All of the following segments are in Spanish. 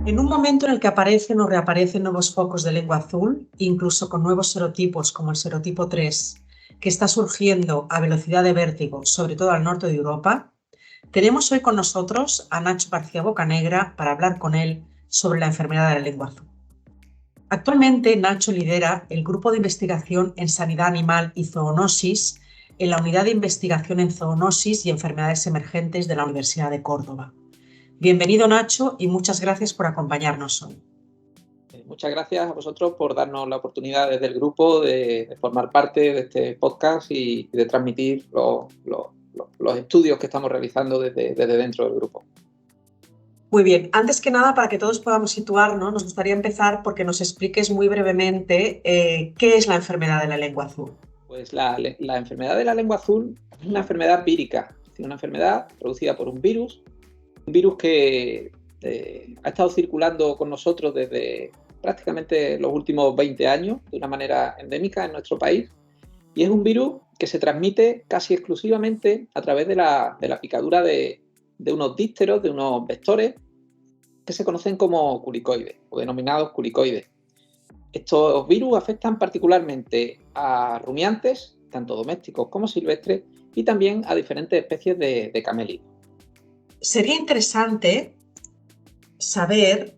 En un momento en el que aparecen o reaparecen nuevos focos de lengua azul, incluso con nuevos serotipos como el serotipo 3, que está surgiendo a velocidad de vértigo, sobre todo al norte de Europa, tenemos hoy con nosotros a Nacho García Bocanegra para hablar con él sobre la enfermedad de la lengua azul. Actualmente, Nacho lidera el grupo de investigación en sanidad animal y zoonosis en la unidad de investigación en zoonosis y enfermedades emergentes de la Universidad de Córdoba. Bienvenido, Nacho, y muchas gracias por acompañarnos hoy. Muchas gracias a vosotros por darnos la oportunidad desde el grupo de formar parte de este podcast y de transmitir los estudios que estamos realizando desde dentro del grupo. Muy bien, antes que nada, para que todos podamos situarnos, nos gustaría empezar porque nos expliques muy brevemente qué es la enfermedad de la lengua azul. Pues la enfermedad de la lengua azul es una enfermedad vírica, es decir, una enfermedad producida por un virus que ha estado circulando con nosotros desde prácticamente los últimos 20 años de una manera endémica en nuestro país, y es un virus que se transmite casi exclusivamente a través de la picadura de unos dípteros, de unos vectores que se conocen como culicoides o denominados culicoides. Estos virus afectan particularmente a rumiantes, tanto domésticos como silvestres, y también a diferentes especies de camélidos. Sería interesante saber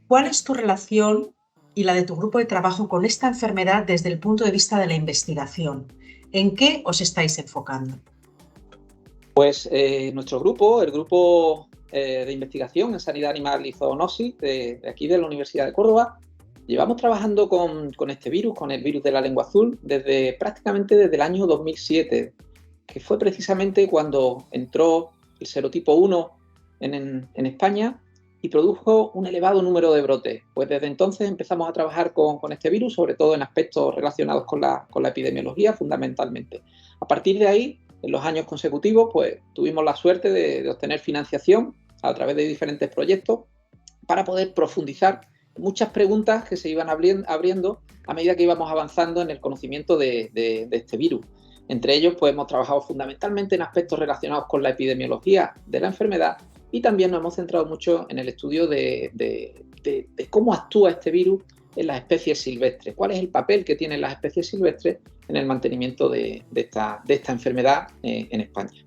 cuál es tu relación y la de tu grupo de trabajo con esta enfermedad desde el punto de vista de la investigación. ¿En qué os estáis enfocando? Pues nuestro grupo, el grupo de investigación en sanidad animal y zoonosis de aquí de la Universidad de Córdoba, llevamos trabajando con este virus, con el virus de la lengua azul, prácticamente desde el año 2007, que fue precisamente cuando entró el serotipo 1 en España y produjo un elevado número de brotes. Pues desde entonces empezamos a trabajar con este virus, sobre todo en aspectos relacionados con la epidemiología, fundamentalmente. A partir de ahí, en los años consecutivos, pues tuvimos la suerte de obtener financiación a través de diferentes proyectos para poder profundizar muchas preguntas que se iban abriendo a medida que íbamos avanzando en el conocimiento de este virus. Entre ellos, pues hemos trabajado fundamentalmente en aspectos relacionados con la epidemiología de la enfermedad, y también nos hemos centrado mucho en el estudio de cómo actúa este virus en las especies silvestres, cuál es el papel que tienen las especies silvestres en el mantenimiento de esta enfermedad en España.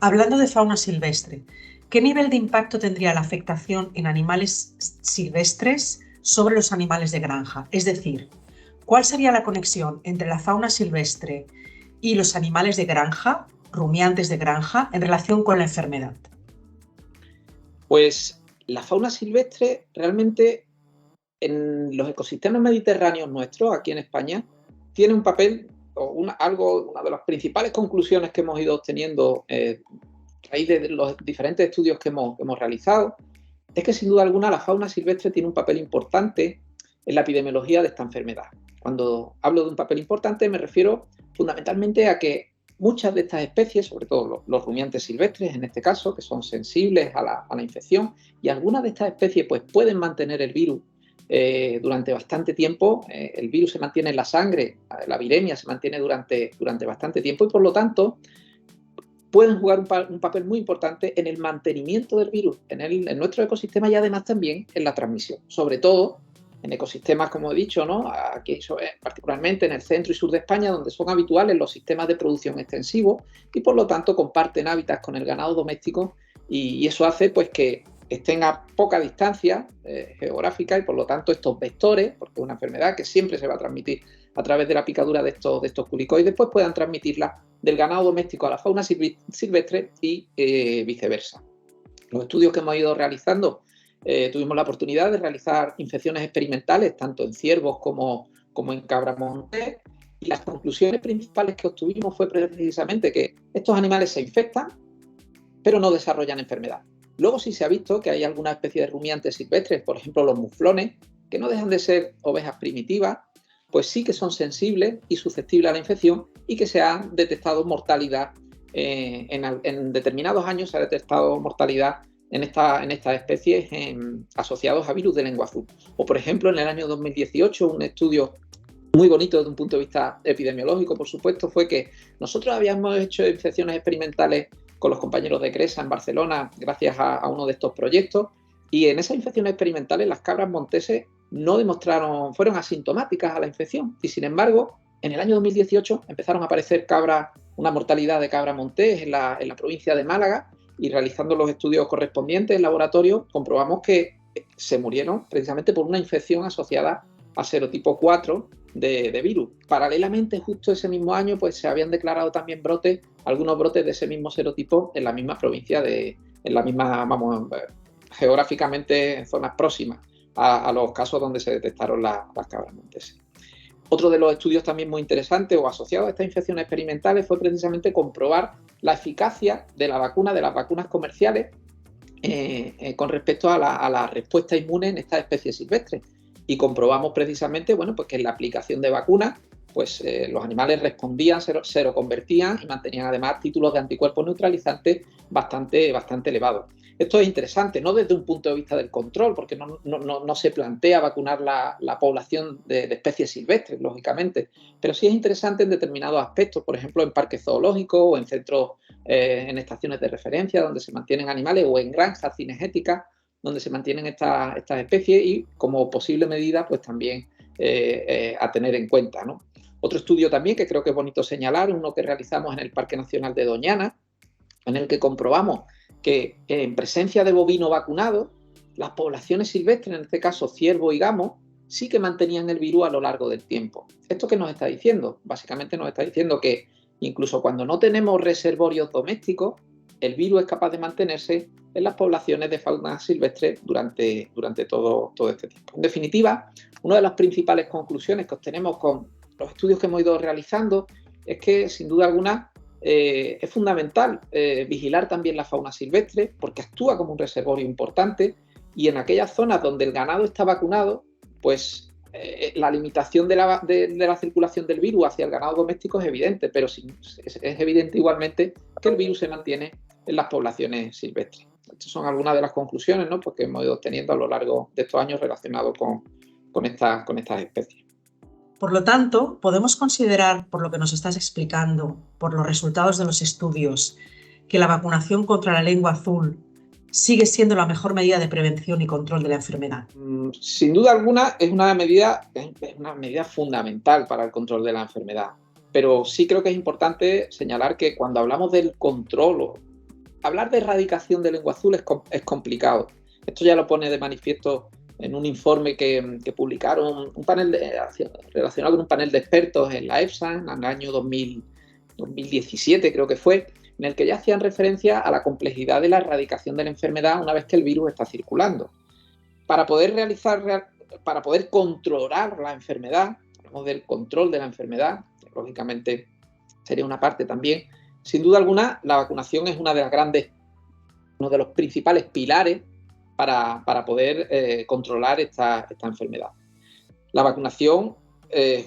Hablando de fauna silvestre, ¿qué nivel de impacto tendría la afectación en animales silvestres sobre los animales de granja? Es decir, ¿cuál sería la conexión entre la fauna silvestre y los animales de granja, rumiantes de granja, en relación con la enfermedad? Pues la fauna silvestre realmente en los ecosistemas mediterráneos nuestros, aquí en España, tiene un papel, una de las principales conclusiones que hemos ido obteniendo a raíz de los diferentes estudios que hemos realizado, es que sin duda alguna la fauna silvestre tiene un papel importante en la epidemiología de esta enfermedad. Cuando hablo de un papel importante me refiero fundamentalmente a que muchas de estas especies, sobre todo los rumiantes silvestres en este caso, que son sensibles a la infección, y algunas de estas especies pues, pueden mantener el virus durante bastante tiempo. El virus se mantiene en la sangre, la viremia se mantiene durante bastante tiempo, y por lo tanto pueden jugar un papel muy importante en el mantenimiento del virus en nuestro ecosistema, y además también en la transmisión, sobre todo en ecosistemas, como he dicho, ¿no? Aquí particularmente en el centro y sur de España, donde son habituales los sistemas de producción extensivos y por lo tanto comparten hábitats con el ganado doméstico, y eso hace pues que estén a poca distancia geográfica, y por lo tanto estos vectores, porque es una enfermedad que siempre se va a transmitir a través de la picadura de estos culicoides, pues puedan transmitirla del ganado doméstico a la fauna silvestre y viceversa. Los estudios que hemos ido realizando, tuvimos la oportunidad de realizar infecciones experimentales tanto en ciervos como en cabra montés, y las conclusiones principales que obtuvimos fue precisamente que estos animales se infectan pero no desarrollan enfermedad. Luego sí se ha visto que hay algunas especies de rumiantes silvestres, por ejemplo los muflones, que no dejan de ser ovejas primitivas, pues sí que son sensibles y susceptibles a la infección, y que se ha detectado mortalidad, en determinados años se ha detectado mortalidad en estas especies asociados a virus de lengua azul. O por ejemplo en el año 2018 un estudio muy bonito desde un punto de vista epidemiológico, por supuesto, fue que nosotros habíamos hecho infecciones experimentales con los compañeros de CRESA en Barcelona gracias a uno de estos proyectos, Y en esas infecciones experimentales las cabras monteses no demostraron, fueron asintomáticas a la infección. Y sin embargo, en el año 2018 empezaron a aparecer cabras, una mortalidad de cabra montés en la provincia de Málaga, y realizando los estudios correspondientes en laboratorio comprobamos que se murieron precisamente por una infección asociada al serotipo 4 de virus. Paralelamente, justo ese mismo año, pues se habían declarado también algunos brotes de ese mismo serotipo en la misma provincia, geográficamente en zonas próximas a los casos donde se detectaron las cabras monteses. Otro de los estudios también muy interesantes o asociados a estas infecciones experimentales fue precisamente comprobar la eficacia de la vacuna, de las vacunas comerciales, con respecto a la respuesta inmune en estas especies silvestres. Y comprobamos precisamente, bueno, pues que en la aplicación de vacunas, pues los animales respondían, seroconvertían y mantenían además títulos de anticuerpos neutralizantes bastante elevados. Esto es interesante, no desde un punto de vista del control, porque no se plantea vacunar la población de especies silvestres, lógicamente, pero sí es interesante en determinados aspectos, por ejemplo, en parques zoológicos o en centros, en estaciones de referencia donde se mantienen animales, o en granjas cinegéticas donde se mantienen estas especies, y como posible medida, pues también a tener en cuenta, ¿no? Otro estudio también que creo que es bonito señalar, uno que realizamos en el Parque Nacional de Doñana, en el que comprobamos que en presencia de bovino vacunado, las poblaciones silvestres, en este caso ciervo y gamo, sí que mantenían el virus a lo largo del tiempo. ¿Esto qué nos está diciendo? Básicamente nos está diciendo que incluso cuando no tenemos reservorios domésticos, el virus es capaz de mantenerse en las poblaciones de fauna silvestre durante todo este tiempo. En definitiva, una de las principales conclusiones que obtenemos con los estudios que hemos ido realizando es que, sin duda alguna, es fundamental vigilar también la fauna silvestre, porque actúa como un reservorio importante, y en aquellas zonas donde el ganado está vacunado, pues la limitación de la circulación del virus hacia el ganado doméstico es evidente, pero es evidente igualmente que el virus se mantiene en las poblaciones silvestres. Estas son algunas de las conclusiones, ¿no?, pues que hemos ido obteniendo a lo largo de estos años relacionados con estas especies. Por lo tanto, podemos considerar, por lo que nos estás explicando, por los resultados de los estudios, que la vacunación contra la lengua azul sigue siendo la mejor medida de prevención y control de la enfermedad. Sin duda alguna es una medida fundamental para el control de la enfermedad, pero sí creo que es importante señalar que cuando hablamos del control, hablar de erradicación de lengua azul es complicado. Esto ya lo pone de manifiesto en un informe que publicaron relacionado con un panel de expertos en la EFSA en el año 2017, creo que fue, en el que ya hacían referencia a la complejidad de la erradicación de la enfermedad una vez que el virus está circulando. Para poder controlar la enfermedad, hablamos del control de la enfermedad, que lógicamente sería una parte también, sin duda alguna, la vacunación es uno de los principales pilares para poder controlar esta enfermedad. La vacunación,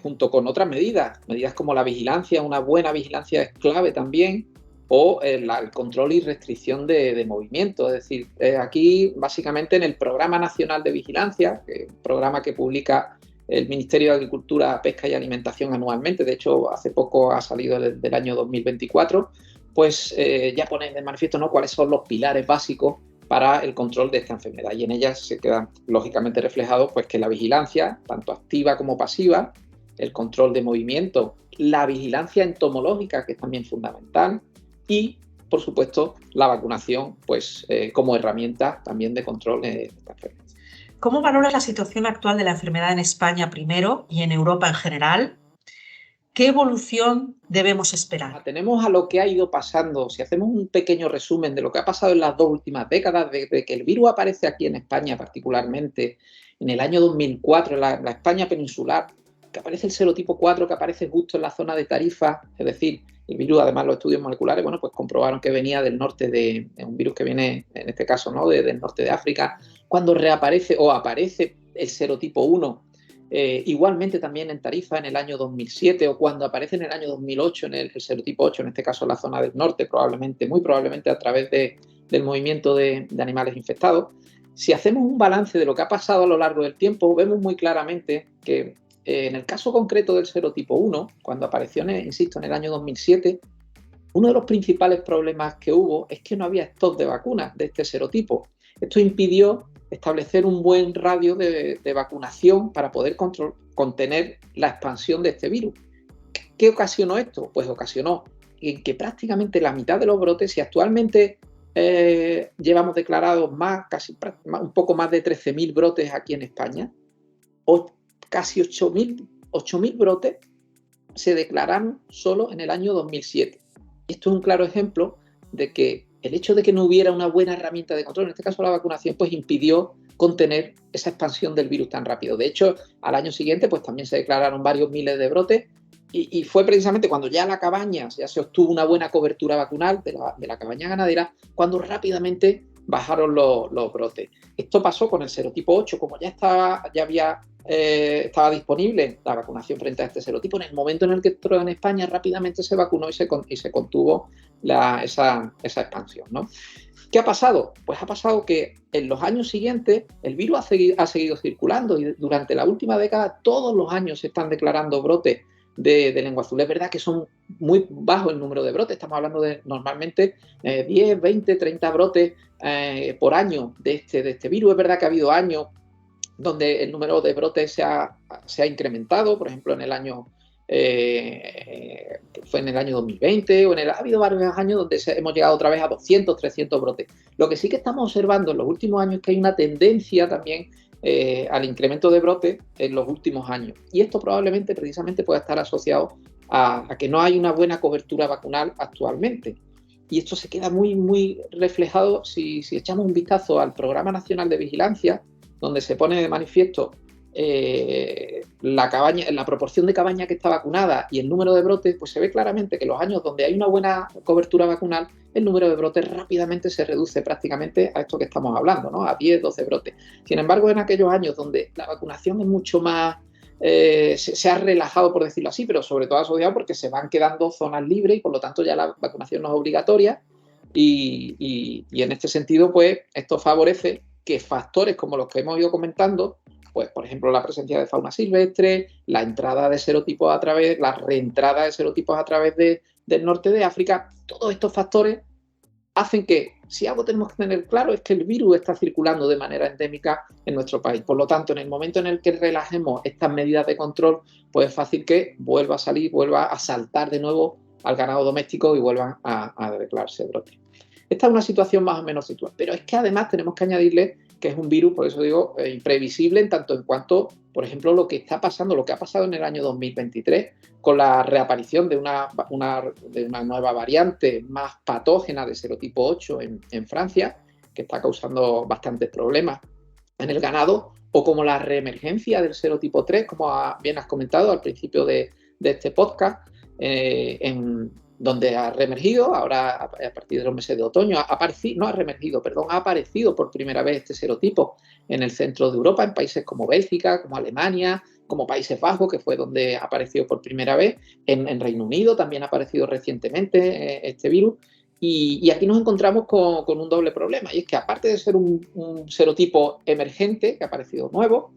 junto con otras medidas como la vigilancia, una buena vigilancia es clave también, o el control y restricción de movimiento. Es decir, aquí básicamente en el Programa Nacional de Vigilancia, que es un programa que publica el Ministerio de Agricultura, Pesca y Alimentación anualmente, de hecho hace poco ha salido del año 2024, pues ya pone de manifiesto, ¿no?, cuáles son los pilares básicos para el control de esta enfermedad, y en ellas se quedan lógicamente reflejados pues que la vigilancia, tanto activa como pasiva, el control de movimiento, la vigilancia entomológica, que es también fundamental, y por supuesto la vacunación pues como herramienta también de control de esta enfermedad. ¿Cómo valoras la situación actual de la enfermedad en España primero y en Europa en general? ¿Qué evolución debemos esperar? Tenemos a lo que ha ido pasando. Si hacemos un pequeño resumen de lo que ha pasado en las 2 últimas décadas, desde que el virus aparece aquí en España, particularmente en el año 2004, en la España peninsular, que aparece el serotipo 4, que aparece justo en la zona de Tarifa, es decir, el virus, además los estudios moleculares, bueno, pues comprobaron que venía del norte de un virus que viene, en este caso, ¿no?, del norte de África. Cuando reaparece o aparece el serotipo 1, igualmente también en Tarifa en el año 2007, o cuando aparece en el año 2008 en el serotipo 8, en este caso en la zona del norte, muy probablemente a través del movimiento de animales infectados. Si hacemos un balance de lo que ha pasado a lo largo del tiempo, vemos muy claramente que en el caso concreto del serotipo 1, cuando apareció, insisto, en el año 2007, uno de los principales problemas que hubo es que no había stock de vacunas de este serotipo. Esto impidió establecer un buen radio de vacunación para poder contener la expansión de este virus. ¿Qué ocasionó esto? Pues ocasionó en que prácticamente la mitad de los brotes, si actualmente llevamos declarados un poco más de 13.000 brotes aquí en España, casi 8.000 brotes se declararon solo en el año 2007. Esto es un claro ejemplo de que el hecho de que no hubiera una buena herramienta de control, en este caso la vacunación, pues impidió contener esa expansión del virus tan rápido. De hecho, al año siguiente, pues también se declararon varios miles de brotes y fue precisamente cuando ya ya se obtuvo una buena cobertura vacunal de la cabaña ganadera, cuando rápidamente bajaron los brotes. Esto pasó con el serotipo 8, como ya estaba disponible la vacunación frente a este serotipo. En el momento en el que entró en España, rápidamente se vacunó y se contuvo esa expansión, ¿no? ¿Qué ha pasado? Pues ha pasado que en los años siguientes el virus ha seguido circulando y durante la última década todos los años se están declarando brotes de lengua azul. Es verdad que son muy bajos el número de brotes, estamos hablando de normalmente 10, 20, 30 brotes por año de este virus. Es verdad que ha habido años donde el número de brotes se ha incrementado, por ejemplo en el año fue en el año 2020 ha habido varios años donde hemos llegado otra vez a 200, 300 brotes. Lo que sí que estamos observando en los últimos años es que hay una tendencia también al incremento de brotes en los últimos años, y esto probablemente precisamente pueda estar asociado a que no hay una buena cobertura vacunal actualmente, y esto se queda muy, muy reflejado si echamos un vistazo al Programa Nacional de Vigilancia, donde se pone de manifiesto la proporción de cabaña que está vacunada y el número de brotes. Pues se ve claramente que los años donde hay una buena cobertura vacunal, el número de brotes rápidamente se reduce prácticamente a esto que estamos hablando, ¿no? A 10, 12 brotes. Sin embargo, en aquellos años donde la vacunación es mucho más, se ha relajado, por decirlo así, pero sobre todo asociado porque se van quedando zonas libres y por lo tanto ya la vacunación no es obligatoria, y en este sentido, pues esto favorece que factores como los que hemos ido comentando, pues por ejemplo la presencia de fauna silvestre, la entrada de serotipos la reentrada de serotipos a través del norte de África, todos estos factores hacen que, si algo tenemos que tener claro, es que el virus está circulando de manera endémica en nuestro país. Por lo tanto, en el momento en el que relajemos estas medidas de control, pues es fácil que vuelva a salir, vuelva a saltar de nuevo al ganado doméstico y vuelvan a declararse brotes. Esta es una situación más o menos situada, pero es que además tenemos que añadirle que es un virus, por eso digo, imprevisible en tanto en cuanto, por ejemplo, lo que ha pasado en el año 2023 con la reaparición de una nueva variante más patógena de serotipo 8 en Francia, que está causando bastantes problemas en el ganado, o como la reemergencia del serotipo 3, como bien has comentado al principio de este podcast, donde ha reemergido ahora a partir de los meses de otoño. Ha aparecido por primera vez este serotipo en el centro de Europa, en países como Bélgica, como Alemania, como Países Bajos, que fue donde apareció por primera vez. En Reino Unido también ha aparecido recientemente este virus. Y aquí nos encontramos con un doble problema, y es que aparte de ser un serotipo emergente, que ha aparecido nuevo,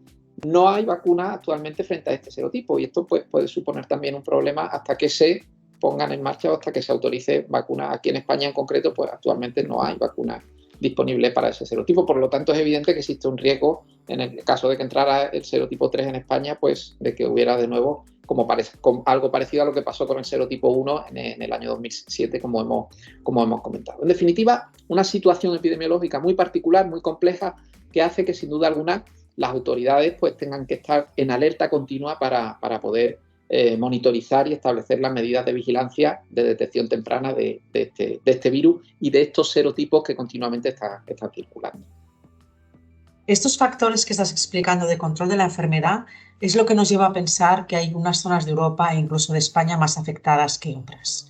no hay vacuna actualmente frente a este serotipo, y esto pues, puede suponer también un problema hasta que se pongan en marcha o hasta que se autorice vacuna. Aquí en España en concreto, pues actualmente no hay vacuna disponible para ese serotipo. Por lo tanto, es evidente que existe un riesgo en el caso de que entrara el serotipo 3 en España, pues de que hubiera de nuevo algo parecido a lo que pasó con el serotipo 1 en el año 2007, como hemos comentado. En definitiva, una situación epidemiológica muy particular, muy compleja, que hace que sin duda alguna las autoridades pues tengan que estar en alerta continua para poder monitorizar y establecer las medidas de vigilancia de detección temprana de este virus y de estos serotipos que continuamente están circulando. Estos factores que estás explicando de control de la enfermedad es lo que nos lleva a pensar que hay unas zonas de Europa e incluso de España más afectadas que otras.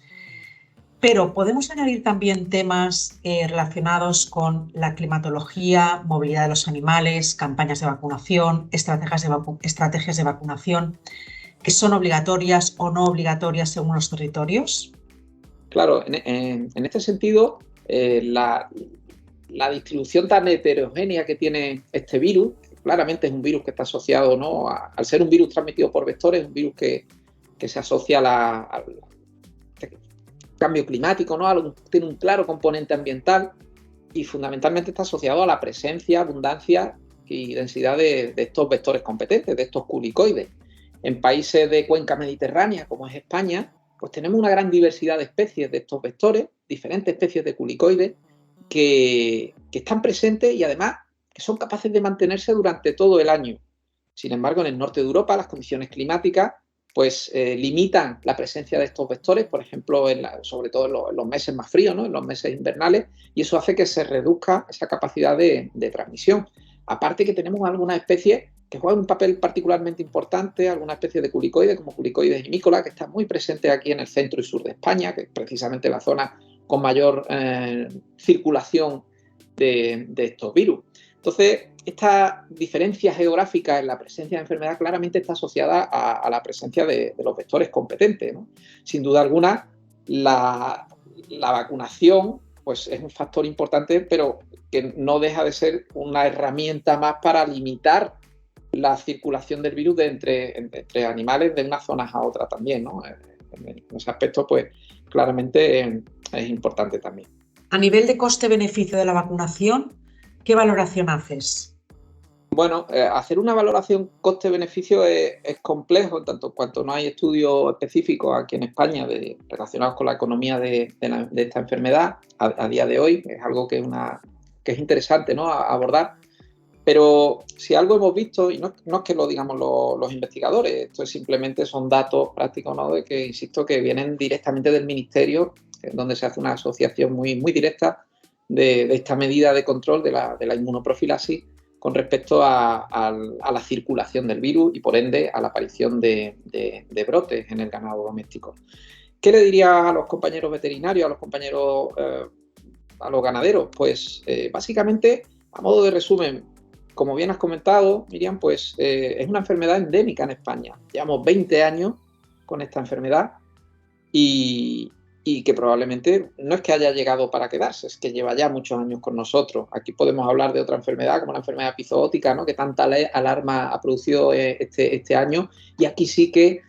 Pero podemos añadir también temas relacionados con la climatología, movilidad de los animales, campañas de vacunación, estrategias de vacunación, que son obligatorias o no obligatorias según los territorios. Claro, en este sentido, la distribución tan heterogénea que tiene este virus, claramente es un virus que está asociado, ¿no? Al ser un virus transmitido por vectores, es un virus que se asocia al cambio climático, ¿no? Tiene un claro componente ambiental. y fundamentalmente está asociado a la presencia, abundancia y densidad de estos vectores competentes, de estos culicoides. En países de cuenca mediterránea, como es España, pues tenemos una gran diversidad de especies de estos vectores, diferentes especies de culicoides, que están presentes y además que son capaces de mantenerse durante todo el año. Sin embargo, en el norte de Europa las condiciones climáticas pues limitan la presencia de estos vectores, por ejemplo, sobre todo en los meses más fríos, ¿no? En los meses invernales, y eso hace que se reduzca esa capacidad de transmisión. Aparte que tenemos algunas especies que juegan un papel particularmente importante, algunas especies de culicoides, como culicoides imícola, que están muy presentes aquí en el centro y sur de España, que es precisamente la zona con mayor circulación de estos virus. Entonces, esta diferencia geográfica en la presencia de enfermedad claramente está asociada a la presencia de los vectores competentes, ¿no? Sin duda alguna, la vacunación pues, es un factor importante, pero que no deja de ser una herramienta más para limitar la circulación del virus entre animales de unas zonas a otras también, ¿no? En ese aspecto, pues claramente es importante también. A nivel de coste-beneficio de la vacunación, ¿qué valoración haces? Bueno, hacer una valoración coste-beneficio es complejo, en tanto cuanto no hay estudios específicos aquí en España relacionados con la economía de esta enfermedad a día de hoy. Es algo que es interesante, ¿no?, a abordar. Pero si algo hemos visto, y no es que lo digamos los investigadores, esto simplemente son datos prácticos, ¿no?, de que, insisto, que vienen directamente del Ministerio, donde se hace una asociación muy, muy directa de esta medida de control de la inmunoprofilaxis con respecto a la circulación del virus y, por ende, a la aparición de brotes en el ganado doméstico. ¿Qué le diría a los compañeros veterinarios, a los compañeros, a los ganaderos? Pues básicamente, a modo de resumen, como bien has comentado, Miriam, pues es una enfermedad endémica en España. Llevamos 20 años con esta enfermedad y que probablemente no es que haya llegado para quedarse, es que lleva ya muchos años con nosotros. Aquí podemos hablar de otra enfermedad, como la enfermedad epizootica, ¿no?, que tanta alarma ha producido este año, y aquí sí que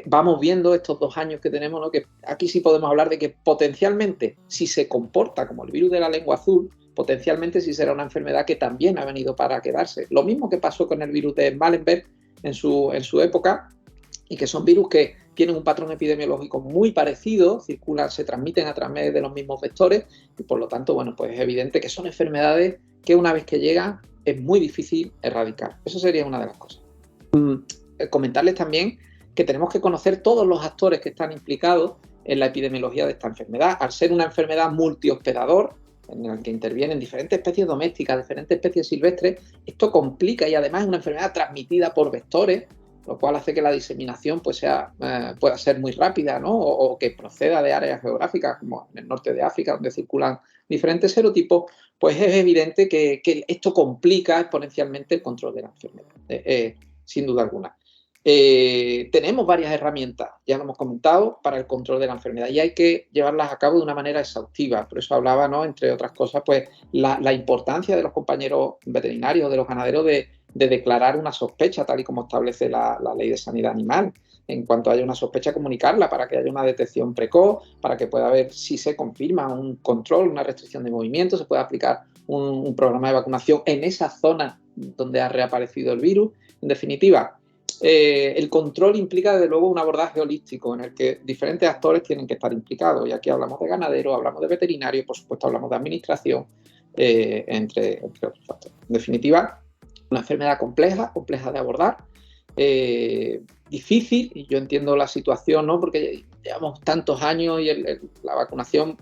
vamos viendo estos 2 años que tenemos, ¿no?, que aquí sí podemos hablar de que potencialmente, si se comporta como el virus de la lengua azul, potencialmente sí será una enfermedad que también ha venido para quedarse. Lo mismo que pasó con el virus de Mallenberg en su época, y que son virus que tienen un patrón epidemiológico muy parecido, circulan, se transmiten a través de los mismos vectores, y por lo tanto, bueno, pues es evidente que son enfermedades que una vez que llegan es muy difícil erradicar. Eso sería una de las cosas. Comentarles también que tenemos que conocer todos los actores que están implicados en la epidemiología de esta enfermedad. Al ser una enfermedad multihospedador, en el que intervienen diferentes especies domésticas, diferentes especies silvestres, esto complica, y además es una enfermedad transmitida por vectores, lo cual hace que la diseminación pues pueda ser muy rápida, ¿no?, o que proceda de áreas geográficas como en el norte de África, donde circulan diferentes serotipos. Pues es evidente que esto complica exponencialmente el control de la enfermedad, sin duda alguna. Tenemos varias herramientas, ya lo hemos comentado, para el control de la enfermedad, y hay que llevarlas a cabo de una manera exhaustiva. Por eso hablaba, ¿no?, entre otras cosas, pues la importancia de los compañeros veterinarios, de los ganaderos, de declarar una sospecha, tal y como establece la Ley de Sanidad Animal. En cuanto haya una sospecha, comunicarla para que haya una detección precoz, para que pueda haber, si se confirma un control, una restricción de movimiento, se pueda aplicar un programa de vacunación en esa zona donde ha reaparecido el virus. En definitiva, el control implica, desde luego, un abordaje holístico en el que diferentes actores tienen que estar implicados. Y aquí hablamos de ganaderos, hablamos de veterinarios, por supuesto hablamos de administración, entre otros factores. En definitiva, una enfermedad compleja de abordar, difícil, y yo entiendo la situación, ¿no?, porque llevamos tantos años y la vacunación,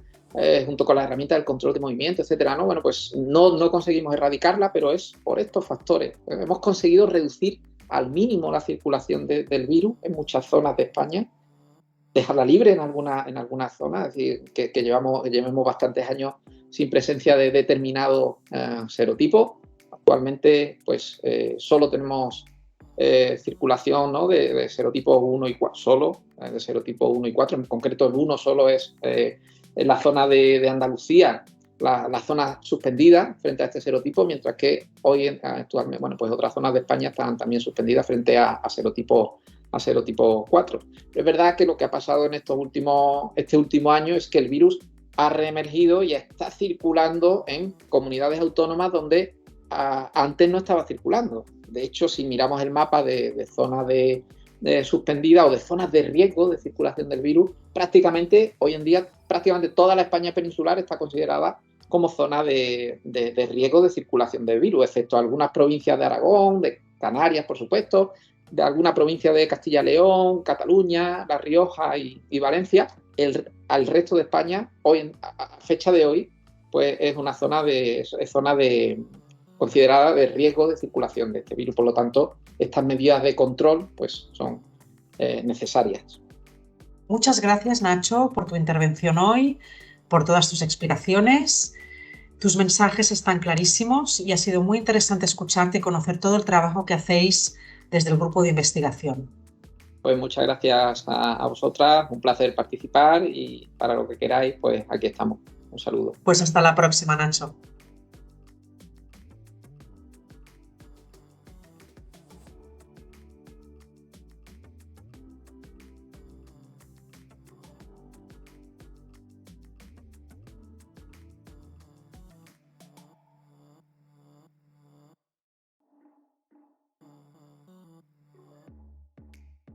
junto con la herramienta del control de movimiento, etcétera, ¿no? Bueno, pues no conseguimos erradicarla, pero es por estos factores. Hemos conseguido reducir al mínimo la circulación del virus en muchas zonas de España, dejarla libre en algunas zonas, es decir, que llevemos bastantes años sin presencia de determinado serotipo. Actualmente, pues solo tenemos circulación, ¿no?, de serotipos 1 y 4, solo de serotipo 1 y 4. En concreto, el 1 solo es en la zona de Andalucía, la zona suspendida frente a este serotipo, mientras que hoy actualmente, bueno, pues otras zonas de España están también suspendidas frente a serotipo 4. Pero es verdad que lo que ha pasado en este último año es que el virus ha reemergido y está circulando en comunidades autónomas donde antes no estaba circulando. De hecho, si miramos el mapa de zonas de suspendida o de zonas de riesgo de circulación del virus, hoy en día prácticamente toda la España peninsular está considerada como zona de riesgo de circulación del virus, excepto algunas provincias de Aragón, de Canarias, por supuesto, de alguna provincia de Castilla y León, Cataluña, La Rioja y Valencia. Al resto de España, a fecha de hoy, pues es una zona considerada de riesgo de circulación de este virus. Por lo tanto, estas medidas de control pues, son necesarias. Muchas gracias, Nacho, por tu intervención hoy, por todas tus explicaciones. Tus mensajes están clarísimos y ha sido muy interesante escucharte y conocer todo el trabajo que hacéis desde el grupo de investigación. Pues muchas gracias a vosotras, un placer participar y para lo que queráis, pues aquí estamos. Un saludo. Pues hasta la próxima, Nacho.